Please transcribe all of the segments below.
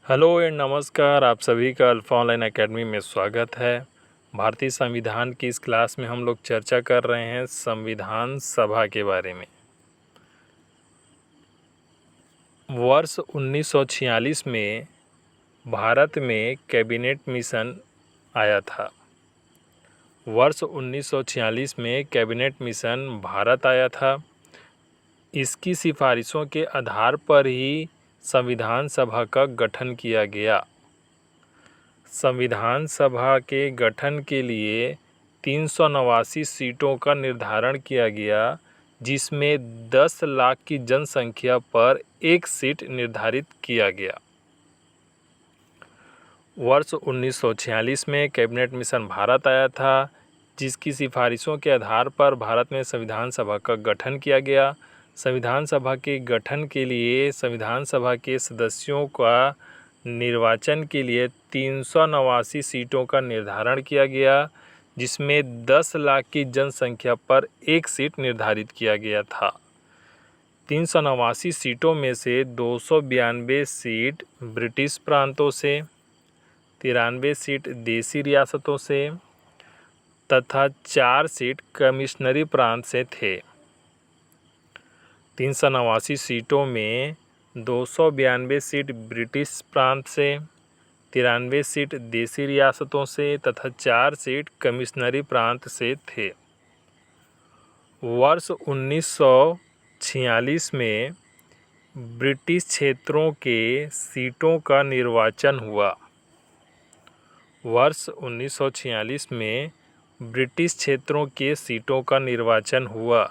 Hello and नमस्कार। आप सभी का अल्फा ऑनलाइन एकेडमी में स्वागत है। भारतीय संविधान की इस क्लास में हम लोग चर्चा कर रहे हैं संविधान सभा के बारे में। वर्ष 1946 में भारत में कैबिनेट मिशन आया था। वर्ष 1946 में कैबिनेट मिशन भारत आया था। इसकी सिफारिशों के आधार पर ही संविधान सभा का गठन किया गया। संविधान सभा के गठन के लिए 389 सीटों का निर्धारण किया गया, जिसमें 10 लाख की जनसंख्या पर एक सीट निर्धारित किया गया। वर्ष 1946 में कैबिनेट मिशन भारत आया था, जिसकी सिफारिशों के आधार पर भारत में संविधान सभा का गठन किया गया। संविधान सभा के गठन के लिए संविधान सभा के सदस्यों का निर्वाचन के लिए 389 सीटों का निर्धारण किया गया, जिसमें 10 लाख की जनसंख्या पर एक सीट निर्धारित किया गया था। 389 सीटों में से 292 सीट ब्रिटिश प्रांतों से, 93 सीट देसी रियासतों से तथा 4 सीट कमिश्नरी प्रांत से थे। 389 सीटों में 292 सीट ब्रिटिश प्रांत से, 93 सीट देसी रियासतों से तथा 4 सीट कमिश्नरी प्रांत से थे। वर्ष 1946 में ब्रिटिश क्षेत्रों के सीटों का निर्वाचन हुआ। वर्ष 1946 में ब्रिटिश क्षेत्रों के सीटों का निर्वाचन हुआ।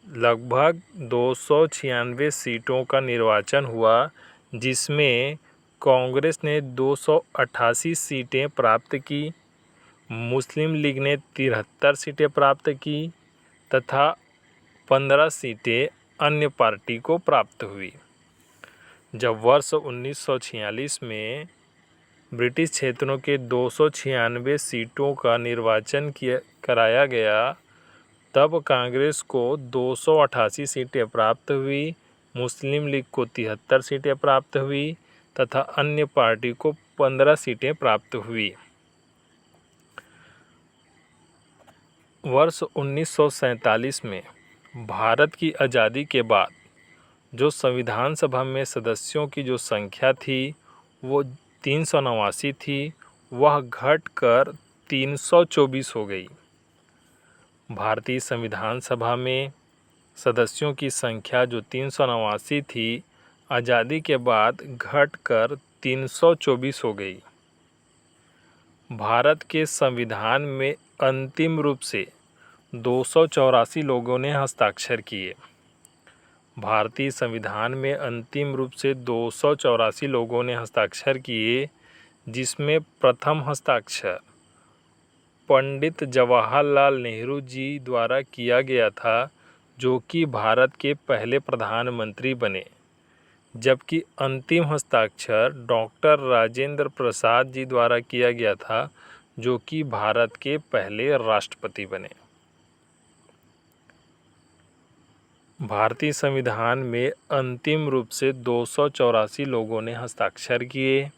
लगभग 296 सीटों का निर्वाचन हुआ, जिसमें कांग्रेस ने 288 सीटें प्राप्त की, मुस्लिम लीग ने 73 सीटें प्राप्त की तथा 15 सीटें अन्य पार्टी को प्राप्त हुई। जब वर्ष 1946 में ब्रिटिश क्षेत्रों के 296 सीटों का निर्वाचन कराया गया, तब कांग्रेस को 288 सीटें प्राप्त हुई, मुस्लिम लीग को 73 सीटें प्राप्त हुई तथा अन्य पार्टी को 15 सीटें प्राप्त हुई। वर्ष 1947 में भारत की आज़ादी के बाद जो संविधान सभा में सदस्यों की जो संख्या थी वो 389 थी, वह घटकर 324 हो गई। भारतीय संविधान सभा में सदस्यों की संख्या जो 389 थी, आज़ादी के बाद घटकर 324 हो गई। भारत के संविधान में अंतिम रूप से 284 लोगों ने हस्ताक्षर किए। भारतीय संविधान में अंतिम रूप से 284 लोगों ने हस्ताक्षर किए, जिसमें प्रथम हस्ताक्षर पंडित जवाहरलाल नेहरू जी द्वारा किया गया था, जो कि भारत के पहले प्रधानमंत्री बने, जबकि अंतिम हस्ताक्षर डॉक्टर राजेंद्र प्रसाद जी द्वारा किया गया था, जो कि भारत के पहले राष्ट्रपति बने। भारतीय संविधान में अंतिम रूप से 284 लोगों ने हस्ताक्षर किए,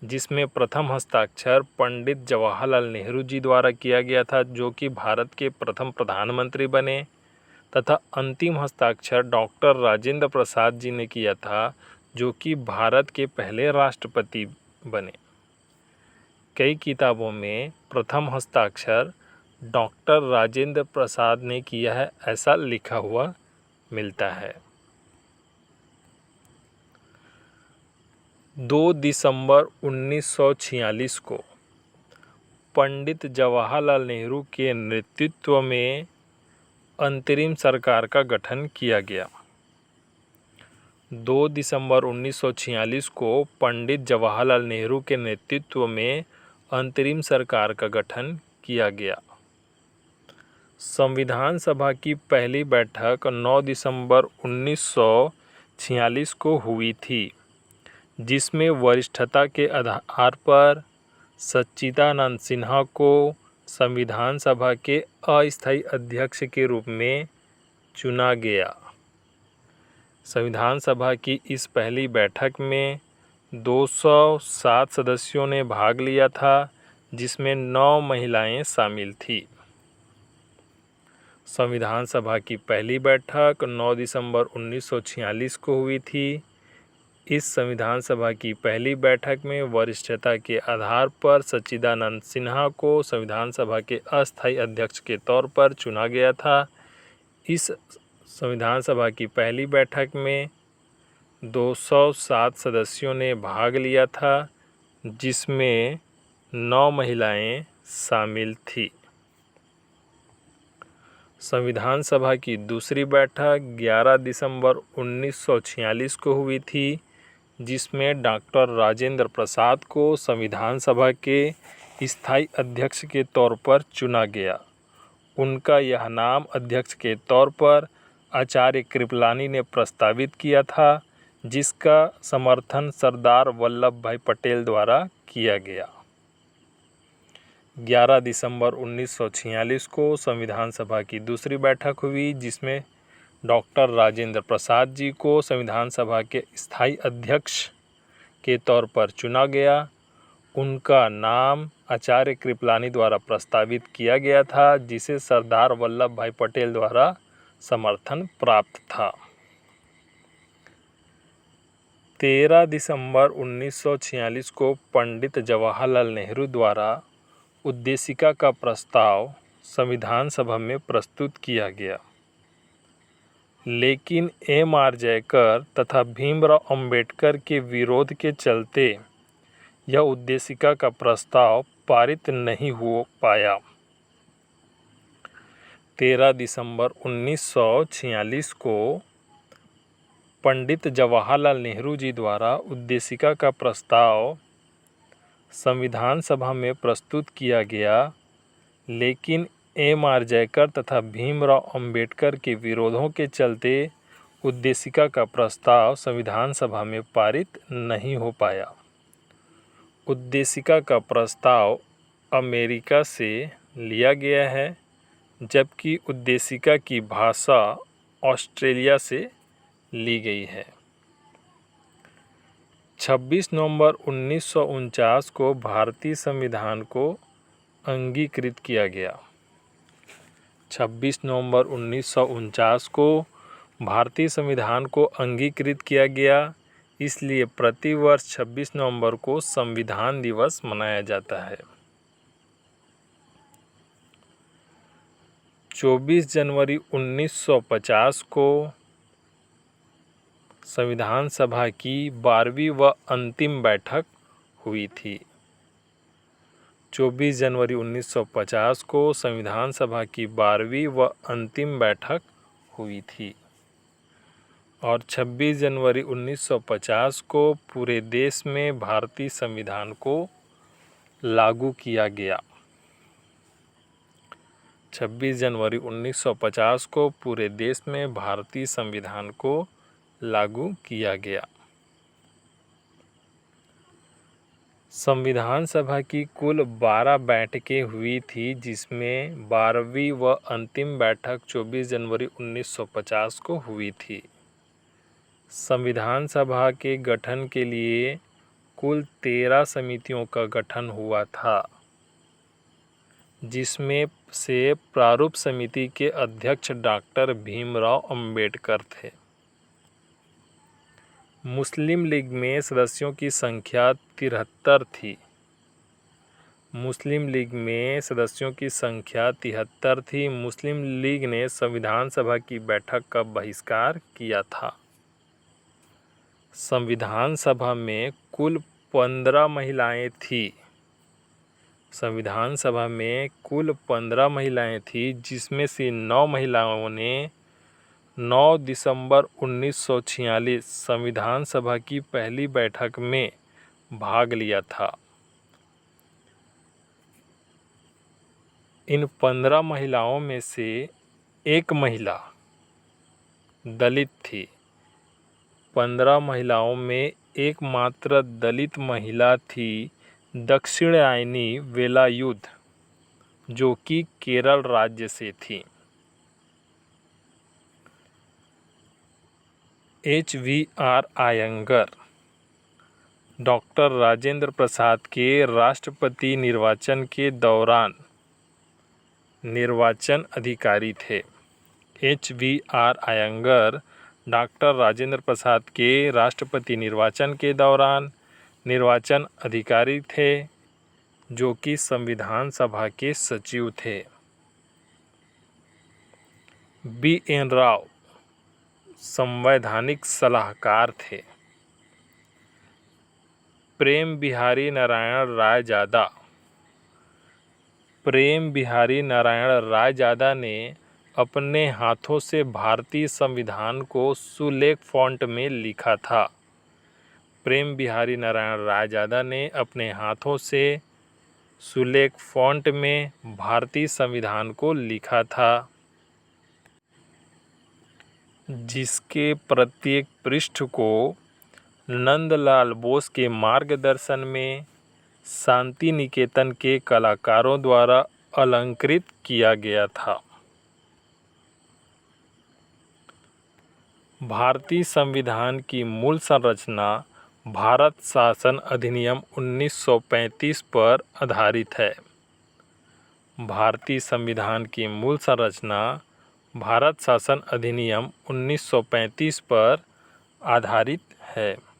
जिसमें प्रथम हस्ताक्षर पंडित जवाहरलाल नेहरू जी द्वारा किया गया था, जो कि भारत के प्रथम प्रधानमंत्री बने, तथा अंतिम हस्ताक्षर डॉक्टर राजेंद्र प्रसाद जी ने किया था, जो कि भारत के पहले राष्ट्रपति बने। कई किताबों में प्रथम हस्ताक्षर डॉक्टर राजेंद्र प्रसाद ने किया है, ऐसा लिखा हुआ मिलता है। 2 दिसंबर 1946 को पंडित जवाहरलाल नेहरू के नेतृत्व में अंतरिम सरकार का गठन किया गया। 2 दिसंबर 1946 को पंडित जवाहरलाल नेहरू के नेतृत्व में अंतरिम सरकार का गठन किया गया। संविधान सभा की पहली बैठक 9 दिसंबर 1946 को हुई थी, जिसमें वरिष्ठता के आधार पर सच्चिदानंद सिन्हा को संविधान सभा के अस्थायी अध्यक्ष के रूप में चुना गया। संविधान सभा की इस पहली बैठक में 207 सदस्यों ने भाग लिया था, जिसमें 9 महिलाएं शामिल थी। संविधान सभा की पहली बैठक 9 दिसंबर 1946 को हुई थी। इस संविधान सभा की पहली बैठक में वरिष्ठता के आधार पर सच्चिदानंद सिन्हा को संविधान सभा के अस्थायी अध्यक्ष के तौर पर चुना गया था। इस संविधान सभा की पहली बैठक में 207 सदस्यों ने भाग लिया था, जिसमें 9 महिलाएं शामिल थी। संविधान सभा की दूसरी बैठक 11 दिसंबर 1946 को हुई थी, जिसमें डॉक्टर राजेंद्र प्रसाद को संविधान सभा के स्थायी अध्यक्ष के तौर पर चुना गया। उनका यह नाम अध्यक्ष के तौर पर आचार्य कृपलानी ने प्रस्तावित किया था, जिसका समर्थन सरदार वल्लभ भाई पटेल द्वारा किया गया। 11 दिसंबर 1946 को संविधान सभा की दूसरी बैठक हुई, जिसमें डॉक्टर राजेंद्र प्रसाद जी को संविधान सभा के स्थायी अध्यक्ष के तौर पर चुना गया। उनका नाम आचार्य कृपलानी द्वारा प्रस्तावित किया गया था, जिसे सरदार वल्लभ भाई पटेल द्वारा समर्थन प्राप्त था। 13 दिसंबर 1946 को पंडित जवाहरलाल नेहरू द्वारा उद्देशिका का प्रस्ताव संविधान सभा में प्रस्तुत किया गया, लेकिन M.R. जयकर तथा भीमराव अंबेडकर के विरोध के चलते यह उद्देशिका का प्रस्ताव पारित नहीं हो पाया। 13 दिसंबर 1946 को पंडित जवाहरलाल नेहरू जी द्वारा उद्देशिका का प्रस्ताव संविधान सभा में प्रस्तुत किया गया, लेकिन M.R. जयकर तथा भीमराव अंबेडकर के विरोधों के चलते उद्देशिका का प्रस्ताव संविधान सभा में पारित नहीं हो पाया। उद्देशिका का प्रस्ताव अमेरिका से लिया गया है, जबकि उद्देशिका की भाषा ऑस्ट्रेलिया से ली गई है। 26 नवंबर 1949 को भारतीय संविधान को अंगीकृत किया गया। 26 नवंबर 1949 को भारतीय संविधान को अंगीकृत किया गया, इसलिए प्रतिवर्ष 26 नवंबर को संविधान दिवस मनाया जाता है। 24 जनवरी 1950 को संविधान सभा की 12वीं व अंतिम बैठक हुई थी। 24 जनवरी 1950 को संविधान सभा की 12वीं व अंतिम बैठक हुई थी और 26 जनवरी 1950 को पूरे देश में भारतीय संविधान को लागू किया गया। 26 जनवरी 1950 को पूरे देश में भारतीय संविधान को लागू किया गया। संविधान सभा की कुल 12 बैठकें हुई थी, जिसमें 12वीं व अंतिम बैठक 24 जनवरी 1950 को हुई थी। संविधान सभा के गठन के लिए कुल 13 समितियों का गठन हुआ था, जिसमें से प्रारूप समिति के अध्यक्ष डॉक्टर भीमराव अंबेडकर थे। मुस्लिम लीग में सदस्यों की संख्या 73 थी। मुस्लिम लीग में सदस्यों की संख्या 73 थी। मुस्लिम लीग ने संविधान सभा की बैठक का बहिष्कार किया था। संविधान सभा में कुल 15 महिलाएं थीं। संविधान सभा में कुल 15 महिलाएं थीं, जिसमें से 9 महिलाओं ने 9 दिसंबर 1946 संविधान सभा की पहली बैठक में भाग लिया था। इन 15 महिलाओं में से एक महिला दलित थी। 15 महिलाओं में एकमात्र दलित महिला थी दक्षिणायनी वेलायुध, जो कि केरल राज्य से थी। H.V.R. आयंगर डॉक्टर राजेंद्र प्रसाद के राष्ट्रपति निर्वाचन के दौरान निर्वाचन अधिकारी थे। HVR अयंगर डॉक्टर राजेंद्र प्रसाद के राष्ट्रपति निर्वाचन के दौरान निर्वाचन अधिकारी थे, जो कि संविधान सभा के सचिव थे। BN राव संवैधानिक सलाहकार थे। प्रेम बिहारी नारायण रायजादा ने अपने हाथों से भारतीय संविधान को सुलेख फ़ॉन्ट में लिखा था। प्रेम बिहारी नारायण रायजादा ने अपने हाथों से सुलेख फ़ॉन्ट में भारतीय संविधान को लिखा था, जिसके प्रत्येक पृष्ठ को नंदलाल बोस के मार्गदर्शन में शांति निकेतन के कलाकारों द्वारा अलंकृत किया गया था। भारतीय संविधान की मूल संरचना भारत शासन अधिनियम 1935 पर आधारित है। भारतीय संविधान की मूल संरचना भारत शासन अधिनियम 1935 पर आधारित है।